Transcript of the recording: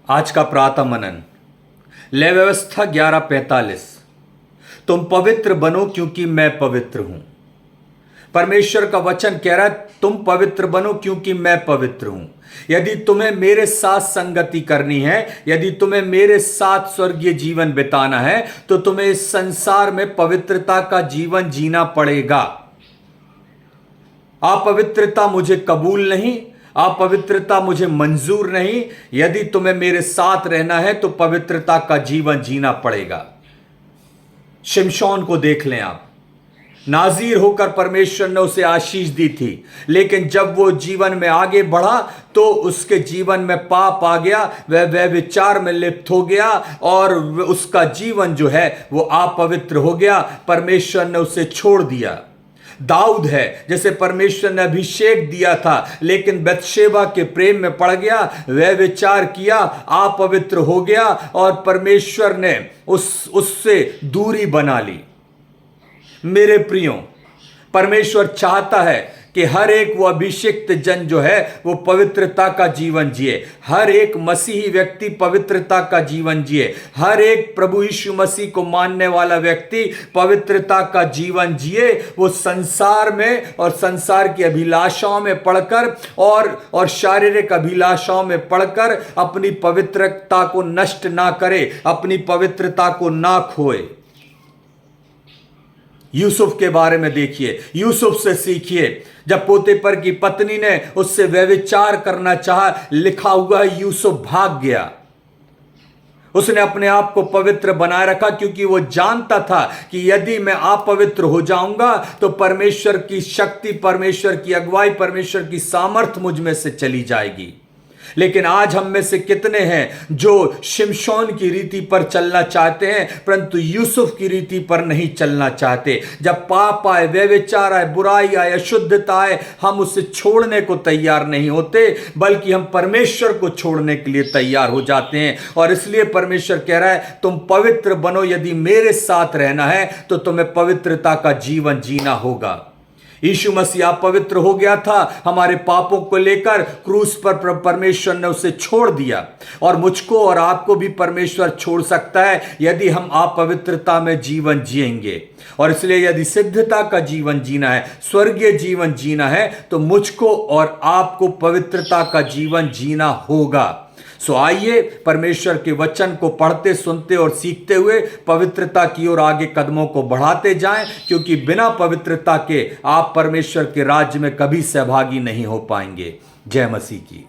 आज का प्रातः मनन लय व्यवस्था 11:45। तुम पवित्र बनो क्योंकि मैं पवित्र हूं। परमेश्वर का वचन कह रहा है तुम पवित्र बनो क्योंकि मैं पवित्र हूं। यदि तुम्हें मेरे साथ संगति करनी है, यदि तुम्हें मेरे साथ स्वर्गीय जीवन बिताना है, तो तुम्हें इस संसार में पवित्रता का जीवन जीना पड़ेगा। अपवित्रता मुझे कबूल नहीं, अपवित्रता मुझे मंजूर नहीं। यदि तुम्हें मेरे साथ रहना है तो पवित्रता का जीवन जीना पड़ेगा। शिमशोन को देख लें आप, नाजीर होकर परमेश्वर ने उसे आशीष दी थी, लेकिन जब वो जीवन में आगे बढ़ा तो उसके जीवन में पाप आ गया, वह विचार में लिप्त हो गया और उसका जीवन जो है वो अपवित्र हो गया। परमेश्वर ने उसे छोड़ दिया। दाऊद है, जैसे परमेश्वर ने अभिषेक दिया था, लेकिन बत्शेबा के प्रेम में पड़ गया, वह विचार किया, अपवित्र हो गया और परमेश्वर ने उससे दूरी बना ली। मेरे प्रियो, परमेश्वर चाहता है कि हर एक वो अभिषिक्त जन जो है वो पवित्रता का जीवन जिए, हर एक मसीही व्यक्ति पवित्रता का जीवन जिए, हर एक प्रभु यीशु मसीह को मानने वाला व्यक्ति पवित्रता का जीवन जिए। वो संसार में और संसार की अभिलाषाओं में पड़कर और शारीरिक अभिलाषाओं में पड़कर अपनी पवित्रता को नष्ट ना करे, अपनी पवित्रता को ना खोए। यूसुफ के बारे में देखिए, यूसुफ से सीखिए। जब पोतीफर की पत्नी ने उससे व्यभिचार करना चाहा, लिखा हुआ है यूसुफ भाग गया। उसने अपने आप को पवित्र बनाए रखा, क्योंकि वो जानता था कि यदि मैं अपवित्र हो जाऊंगा तो परमेश्वर की शक्ति, परमेश्वर की अगुवाई, परमेश्वर की सामर्थ मुझ में से चली जाएगी। लेकिन आज हम में से कितने हैं जो शिमशोन की रीति पर चलना चाहते हैं, परंतु यूसुफ की रीति पर नहीं चलना चाहते। जब पाप आए, व्यभिचार आए, बुराई आए, अशुद्धता आए, हम उसे छोड़ने को तैयार नहीं होते, बल्कि हम परमेश्वर को छोड़ने के लिए तैयार हो जाते हैं। और इसलिए परमेश्वर कह रहा है तुम पवित्र बनो, यदि मेरे साथ रहना है तो तुम्हें पवित्रता का जीवन जीना होगा। यीशु मसीह पवित्र हो गया था, हमारे पापों को लेकर क्रूस पर परमेश्वर ने उसे छोड़ दिया, और मुझको और आपको भी परमेश्वर छोड़ सकता है यदि हम अपवित्रता में जीवन जिएंगे। और इसलिए यदि सिद्धता का जीवन जीना है, स्वर्गीय जीवन जीना है, तो मुझको और आपको पवित्रता का जीवन जीना होगा। सो आइए परमेश्वर के वचन को पढ़ते, सुनते और सीखते हुए पवित्रता की ओर आगे कदमों को बढ़ाते जाएं, क्योंकि बिना पवित्रता के आप परमेश्वर के राज्य में कभी सहभागी नहीं हो पाएंगे। जय मसीह की।